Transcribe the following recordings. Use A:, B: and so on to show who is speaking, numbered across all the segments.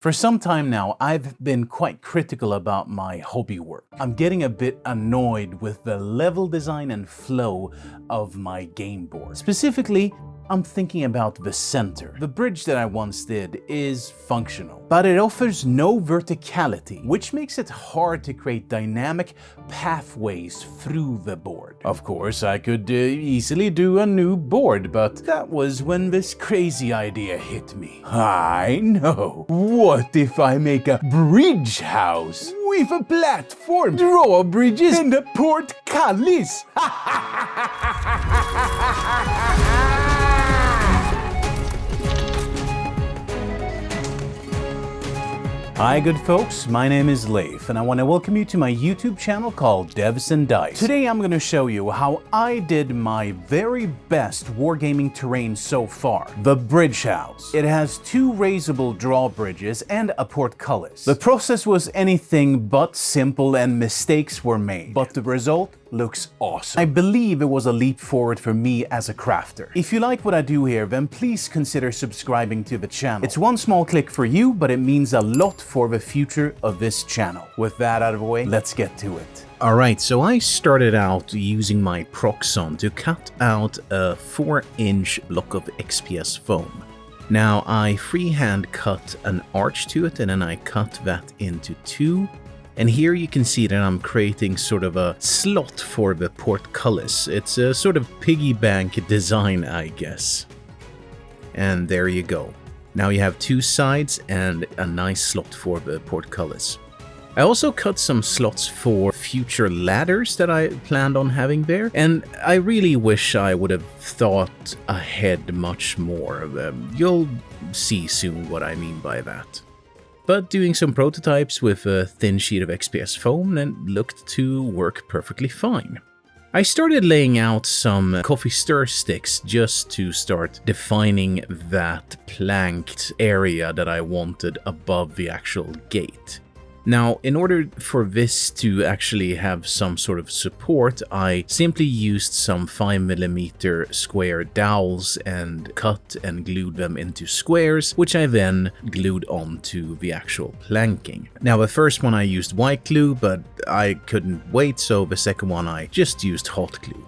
A: For some time now, I've been quite critical about my hobby work. I'm getting a bit annoyed with the level design and flow of my game board. Specifically, I'm thinking about the center. The bridge that I once did is functional, but it offers no verticality, which makes it hard to create dynamic pathways through the board. Of course, I could easily do a new board, but that was when this crazy idea hit me. I know. What if I make a bridge house with a platform, drawbridges, and a port-cullis? Hi good folks, my name is Leif and I want to welcome you to my YouTube channel called DEVSANDDICE. Today I'm going to show you how I did my very best Wargaming terrain so far, the bridge house. It has two raisable drawbridges and a port-cullis. The process was anything but simple and mistakes were made, but the result looks awesome. I believe it was a leap forward for me as a crafter. If you like what I do here, then please consider subscribing to the channel. It's one small click for you, but it means a lot for the future of this channel. With that out of the way, let's get to it. Alright, so I started out using my Proxxon to cut out a 4-inch block of XPS foam. Now I freehand cut an arch to it and then I cut that into two. And here you can see that I'm creating sort of a slot for the port-cullis. It's a sort of piggy bank design, I guess. And there you go. Now you have two sides and a nice slot for the port-cullis. I also cut some slots for future ladders that I planned on having there, and I really wish I would have thought ahead much more. You'll see soon what I mean by that. But doing some prototypes with a thin sheet of XPS foam then looked to work perfectly fine. I started laying out some coffee stir sticks just to start defining that planked area that I wanted above the actual gate. Now, in order for this to actually have some sort of support, I simply used some 5mm square dowels and cut and glued them into squares, which I then glued onto the actual planking. Now, the first one I used white glue, but I couldn't wait, so the second one I just used hot glue.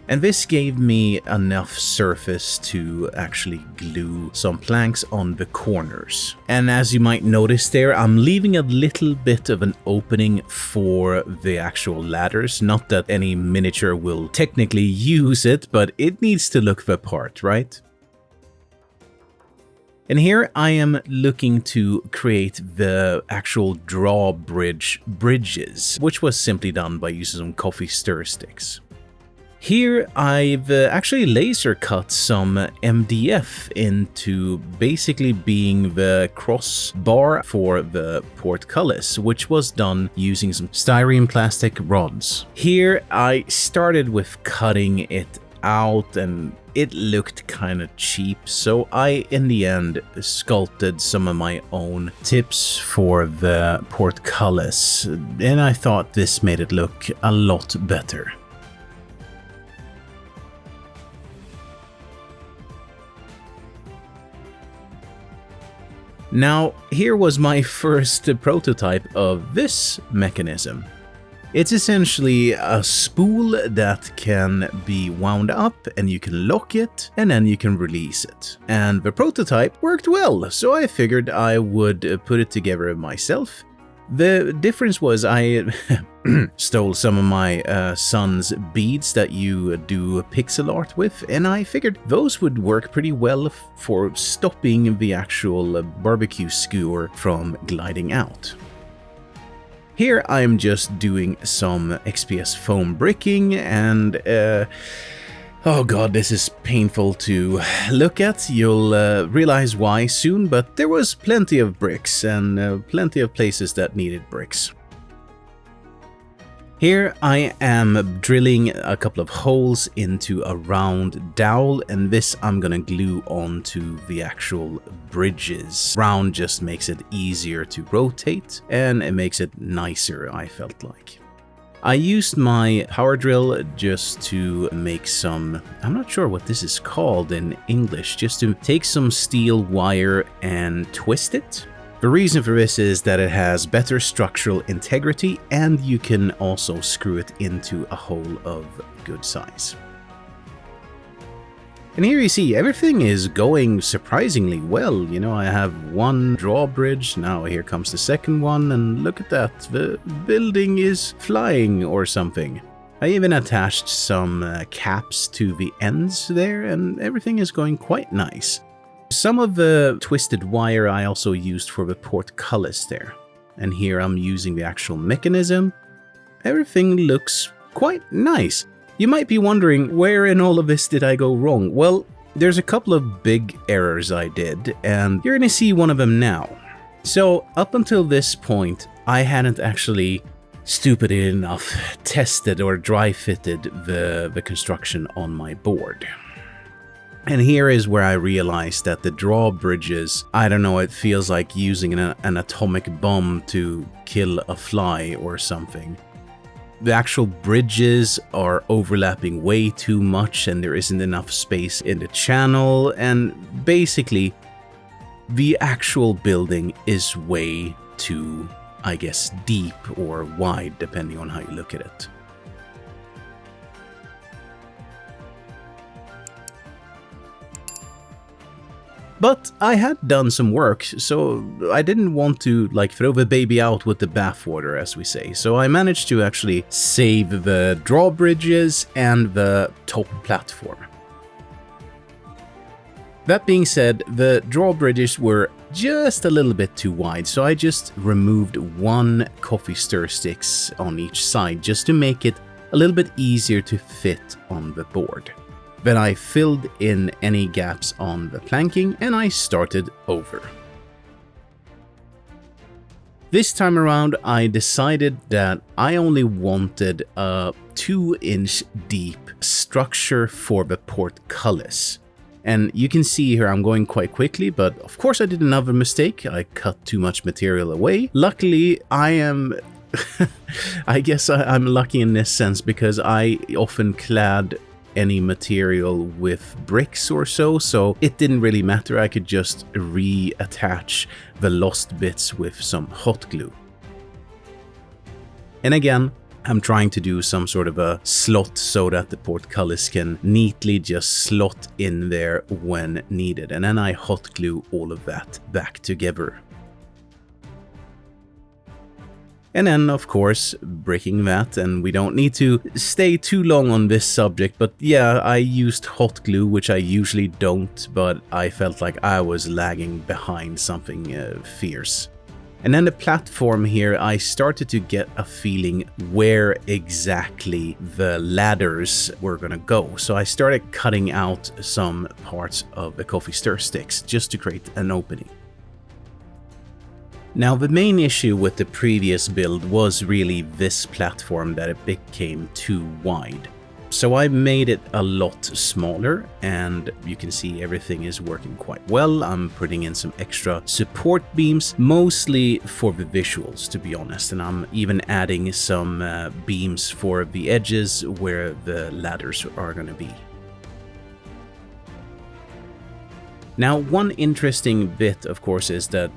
A: And this gave me enough surface to actually glue some planks on the corners. And as you might notice there, I'm leaving a little bit of an opening for the actual ladders. Not that any miniature will technically use it, but it needs to look the part, right? And here I am looking to create the actual drawbridge bridges, which was simply done by using some coffee stir sticks. Here I've actually laser cut some MDF into basically being the crossbar for the port-cullis, which was done using some styrene plastic rods. Here I started with cutting it out and it looked kind of cheap, so I in the end sculpted some of my own tips for the port-cullis, and I thought this made it look a lot better. Now, here was my first prototype of this mechanism. It's essentially a spool that can be wound up and you can lock it and then you can release it. And the prototype worked well, so I figured I would put it together myself. The difference was I stole some of my son's beads that you do pixel art with, and I figured those would work pretty well for stopping the actual barbecue skewer from gliding out. Here I'm just doing some XPS foam bricking and oh god, this is painful to look at. You'll realize why soon, but there was plenty of bricks and plenty of places that needed bricks. Here I am drilling a couple of holes into a round dowel, and this I'm gonna glue onto the actual bridges. Round just makes it easier to rotate and it makes it nicer, I felt like. I used my power drill just to make some, I'm not sure what this is called in English, just to take some steel wire and twist it. The reason for this is that it has better structural integrity and you can also screw it into a hole of good size. And here you see everything is going surprisingly well. You know, I have one drawbridge, now here comes the second one, and look at that, the building is flying or something. I even attached some caps to the ends there, and everything is going quite nice. Some of the twisted wire I also used for the port-cullis there. And here I'm using the actual mechanism. Everything looks quite nice. You might be wondering, where in all of this did I go wrong? Well, there's a couple of big errors I did, and you're gonna see one of them now. So, up until this point, I hadn't actually, stupidly enough, tested or dry-fitted the construction on my board. And here is where I realized that the drawbridges, I don't know, it feels like using an atomic bomb to kill a fly or something. The actual bridges are overlapping way too much and there isn't enough space in the channel, and basically the actual building is way too, I guess, deep or wide depending on how you look at it. But I had done some work, so I didn't want to throw the baby out with the bathwater, as we say. So I managed to actually save the drawbridges and the top platform. That being said, the drawbridges were just a little bit too wide, so I just removed one coffee stir sticks on each side just to make it a little bit easier to fit on the board. Then I filled in any gaps on the planking and I started over. This time around I decided that I only wanted a 2-inch deep structure for the port-cullis. And you can see here I'm going quite quickly, but of course I did another mistake. I cut too much material away. Luckily I am I guess I'm lucky in this sense because I often clad any material with bricks or so it didn't really matter. I could just reattach the lost bits with some hot glue. And again, I'm trying to do some sort of a slot so that the port-cullis can neatly just slot in there when needed, and then I hot glue all of that back together. And then, of course, bricking that, and we don't need to stay too long on this subject, but yeah, I used hot glue, which I usually don't, but I felt like I was lagging behind something fierce. And then the platform here, I started to get a feeling where exactly the ladders were gonna go. So I started cutting out some parts of the coffee stir sticks just to create an opening. Now, the main issue with the previous build was really this platform, that it became too wide. So I made it a lot smaller, and you can see everything is working quite well. I'm putting in some extra support beams, mostly for the visuals, to be honest, and I'm even adding some beams for the edges where the ladders are going to be. Now, one interesting bit, of course, is that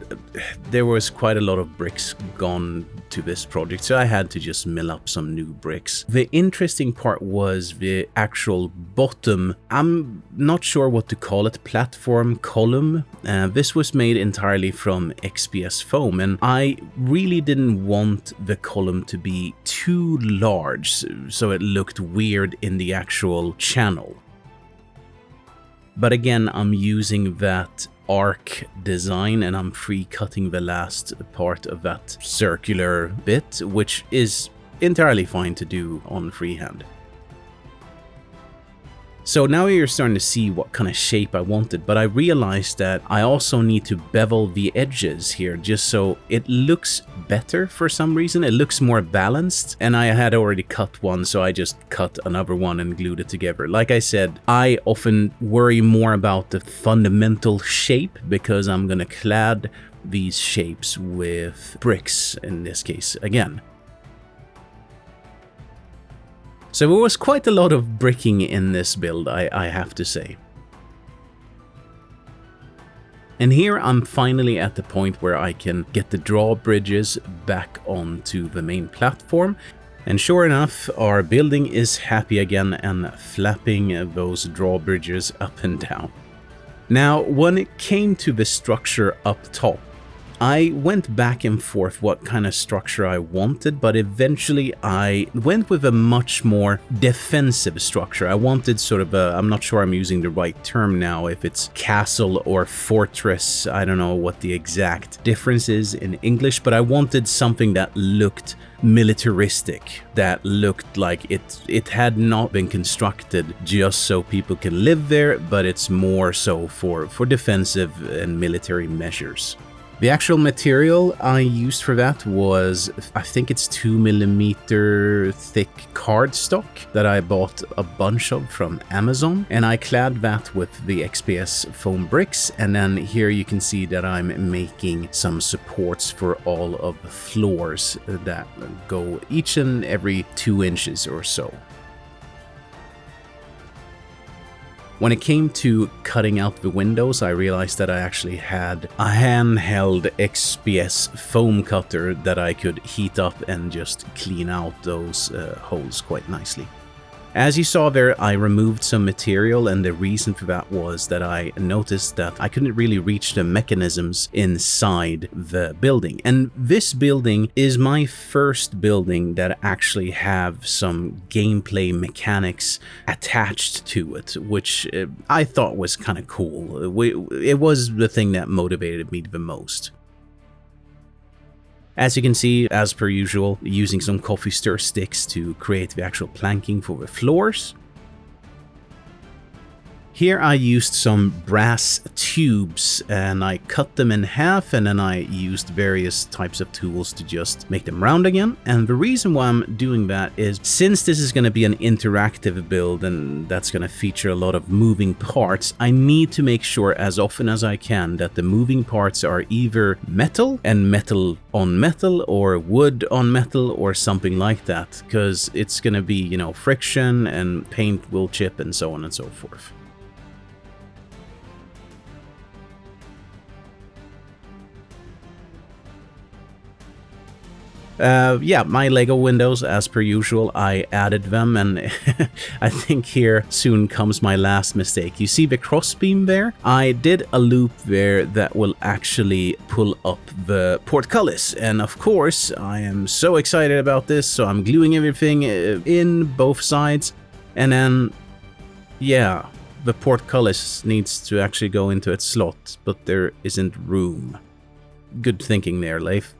A: there was quite a lot of bricks gone to this project, so I had to just mill up some new bricks. The interesting part was the actual bottom, I'm not sure what to call it, platform column. This was made entirely from XPS foam, and I really didn't want the column to be too large, so it looked weird in the actual channel. But again, I'm using that arc design and I'm pre-cutting the last part of that circular bit, which is entirely fine to do on freehand. So now you're starting to see what kind of shape I wanted, but I realized that I also need to bevel the edges here just so it looks better for some reason. It looks more balanced, and I had already cut one, so I just cut another one and glued it together. Like I said, I often worry more about the fundamental shape because I'm gonna clad these shapes with bricks in this case again. So it was quite a lot of bricking in this build, I have to say. And here I'm finally at the point where I can get the drawbridges back onto the main platform. And sure enough, our building is happy again and flapping those drawbridges up and down. Now, when it came to the structure up top, I went back and forth what kind of structure I wanted, but eventually I went with a much more defensive structure. I wanted sort of a, I'm not sure I'm using the right term now, if it's castle or fortress. I don't know what the exact difference is in English, but I wanted something that looked militaristic, that looked like it had not been constructed just so people can live there, but it's more so for defensive and military measures. The actual material I used for that was, I think it's 2mm thick cardstock that I bought a bunch of from Amazon, and I clad that with the XPS foam bricks, and then here you can see that I'm making some supports for all of the floors that go each and every 2 inches or so. When it came to cutting out the windows, I realized that I actually had a handheld XPS foam cutter that I could heat up and just clean out those holes quite nicely. As you saw there, I removed some material, and the reason for that was that I noticed that I couldn't really reach the mechanisms inside the building. And this building is my first building that actually have some gameplay mechanics attached to it, which I thought was kind of cool. It was the thing that motivated me the most. As you can see, as per usual, using some coffee stir sticks to create the actual planking for the floors. Here I used some brass tubes and I cut them in half, and then I used various types of tools to just make them round again. And the reason why I'm doing that is, since this is going to be an interactive build and that's going to feature a lot of moving parts, I need to make sure as often as I can that the moving parts are either metal and metal on metal or wood on metal or something like that, because it's going to be, you know, friction and paint will chip and so on and so forth. Yeah, my Lego windows, as per usual, I added them, and I think here soon comes my last mistake. You see the crossbeam there? I did a loop there that will actually pull up the port-cullis, and of course, I am so excited about this, so I'm gluing everything in both sides, and then, yeah, the port-cullis needs to actually go into its slot, but there isn't room. Good thinking there, Leif.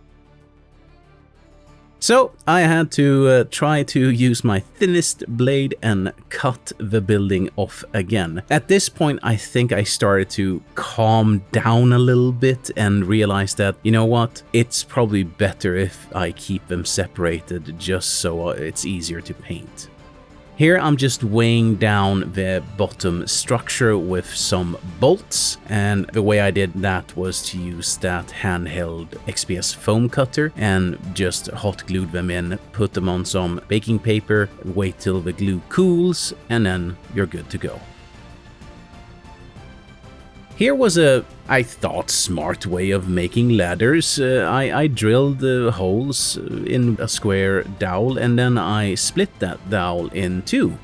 A: So I had to try to use my thinnest blade and cut the building off again. At this point, I think I started to calm down a little bit and realized that, you know what, it's probably better if I keep them separated just so it's easier to paint. Here I'm just weighing down the bottom structure with some bolts, and the way I did that was to use that handheld XPS foam cutter and just hot glued them in, put them on some baking paper, wait till the glue cools, and then you're good to go. Here was a, I thought, smart way of making ladders. I drilled the holes in a square dowel, and then I split that dowel in two,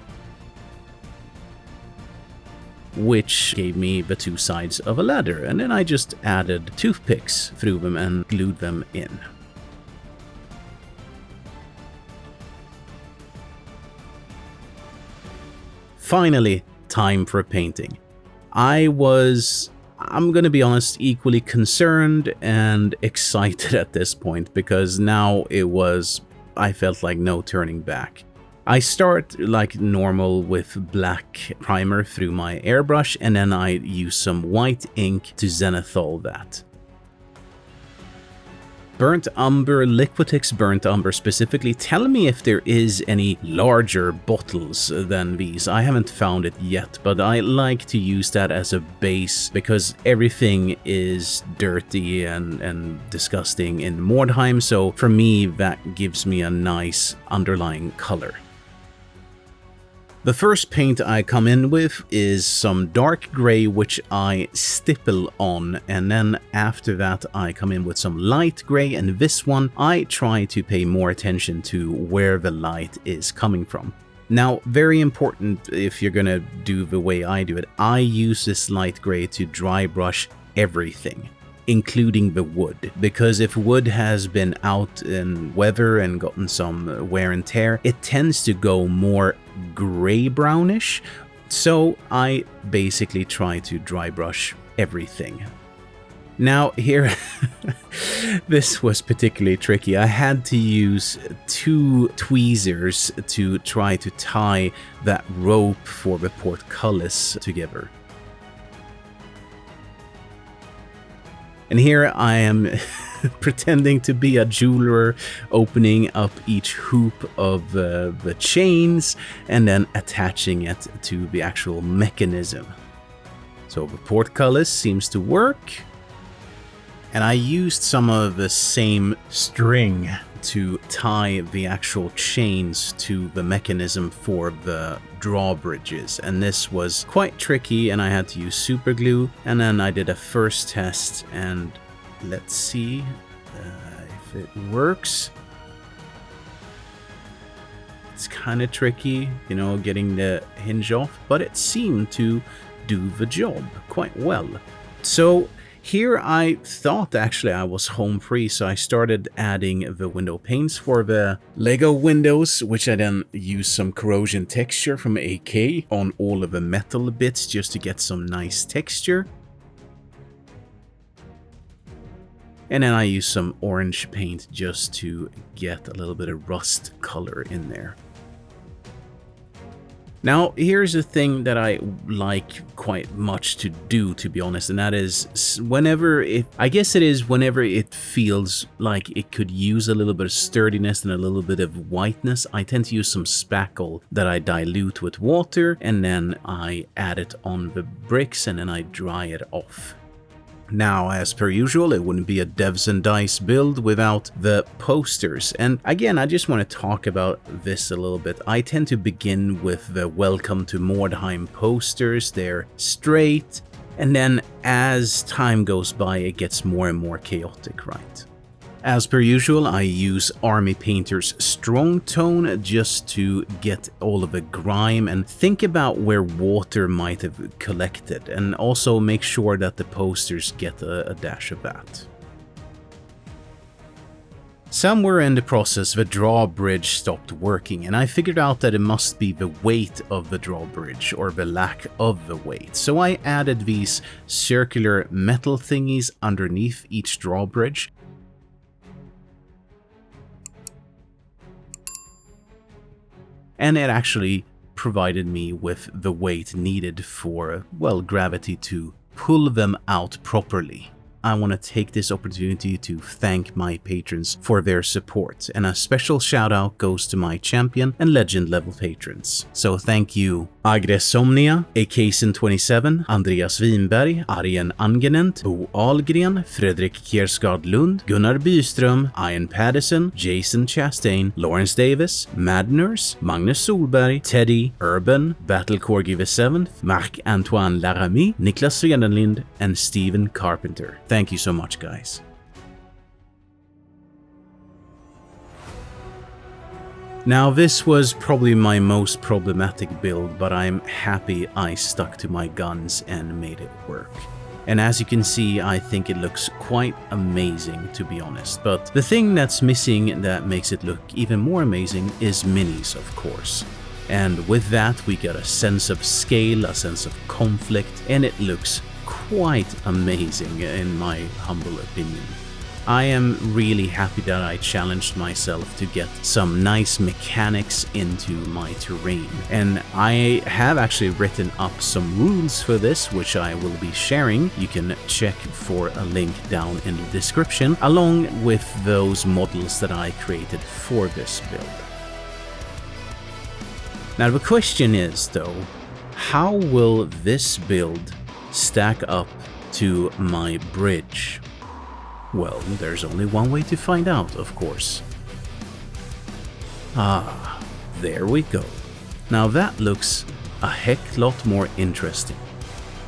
A: which gave me the two sides of a ladder, and then I just added toothpicks through them and glued them in. Finally, time for painting. I'm gonna be honest, equally concerned and excited at this point, because now I felt like no turning back. I start like normal with black primer through my airbrush, and then I use some white ink to zenithal that. Burnt Umber, Liquitex Burnt Umber specifically, tell me if there is any larger bottles than these. I haven't found it yet, but I like to use that as a base because everything is dirty and disgusting in Mordheim, so for me that gives me a nice underlying color. The first paint I come in with is some dark gray, which I stipple on, and then after that I come in with some light gray, and this one I try to pay more attention to where the light is coming from. Now, very important if you're gonna do the way I do it, I use this light gray to dry brush everything, including the wood, because if wood has been out in weather and gotten some wear and tear, it tends to go more gray brownish, so I basically try to dry brush everything. Now here, this was particularly tricky. I had to use 2 tweezers to try to tie that rope for the port-cullis together. And here I am pretending to be a jeweler, opening up each hoop of the chains and then attaching it to the actual mechanism. So the port-cullis seems to work. And I used some of the same string to tie the actual chains to the mechanism for the drawbridges, and this was quite tricky, and I had to use super glue. And then I did a first test, and let's see if it works. It's kind of tricky, you know, getting the hinge off, but it seemed to do the job quite well. So here I thought actually I was home free, so I started adding the window paints for the Lego windows, which I then used some corrosion texture from AK on all of the metal bits just to get some nice texture. And then I used some orange paint just to get a little bit of rust color in there. Now, here's a thing that I like quite much to do, to be honest, and that is whenever it feels like it could use a little bit of sturdiness and a little bit of whiteness, I tend to use some spackle that I dilute with water, and then I add it on the bricks and then I dry it off. Now, as per usual, it wouldn't be a Devs and Dice build without the posters. And again, I just want to talk about this a little bit. I tend to begin with the Welcome to Mordheim posters. They're straight, and then as time goes by, it gets more and more chaotic, right? As per usual, I use Army Painter's Strong Tone just to get all of the grime and think about where water might have collected, and also make sure that the posters get a dash of that. Somewhere in the process, the drawbridge stopped working, and I figured out that it must be the weight of the drawbridge or the lack of the weight. So I added these circular metal thingies underneath each drawbridge. And it actually provided me with the weight needed for, well, gravity to pull them out properly. I want to take this opportunity to thank my patrons for their support, and a special shout out goes to my champion and legend level patrons. So thank you Agresomnia, Akasen27, Andreas Winberg, Arjen Angenent, Bo Ahlgren, Fredrik Kiersgaard Lund, Gunnar Byström, Ian Paddison, Jason Chastain, Lawrence Davis, Madners, Magnus Solberg, Teddy, Urban, Battle Corgi the 7th, Marc-Antoine Laramie, Niklas Swedenlind, and Steven Carpenter. Thank you so much, guys. Now, this was probably my most problematic build, but I'm happy I stuck to my guns and made it work. And as you can see, I think it looks quite amazing, to be honest. But the thing that's missing that makes it look even more amazing is minis, of course. And with that, we got a sense of scale, a sense of conflict, and it looks quite amazing in my humble opinion. I am really happy that I challenged myself to get some nice mechanics into my terrain, and I have actually written up some rules for this, which I will be sharing. You can check for a link down in the description, along with those models that I created for this build. Now the question is, though, how will this build stack up to my bridge? Well, there's only one way to find out, of course. Ah, there we go. Now that looks a heck lot more interesting.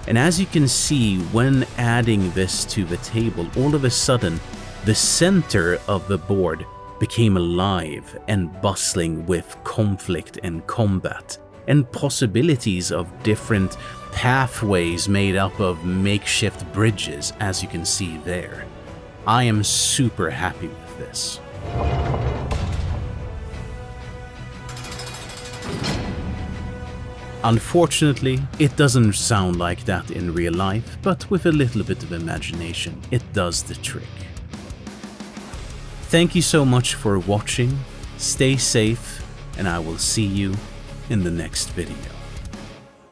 A: And as you can see, when adding this to the table, all of a sudden the center of the board became alive and bustling with conflict and combat, and possibilities of different pathways made up of makeshift bridges, as you can see there. I am super happy with this. Unfortunately, it doesn't sound like that in real life, but with a little bit of imagination, it does the trick. Thank you so much for watching, stay safe, and I will see you in the next video.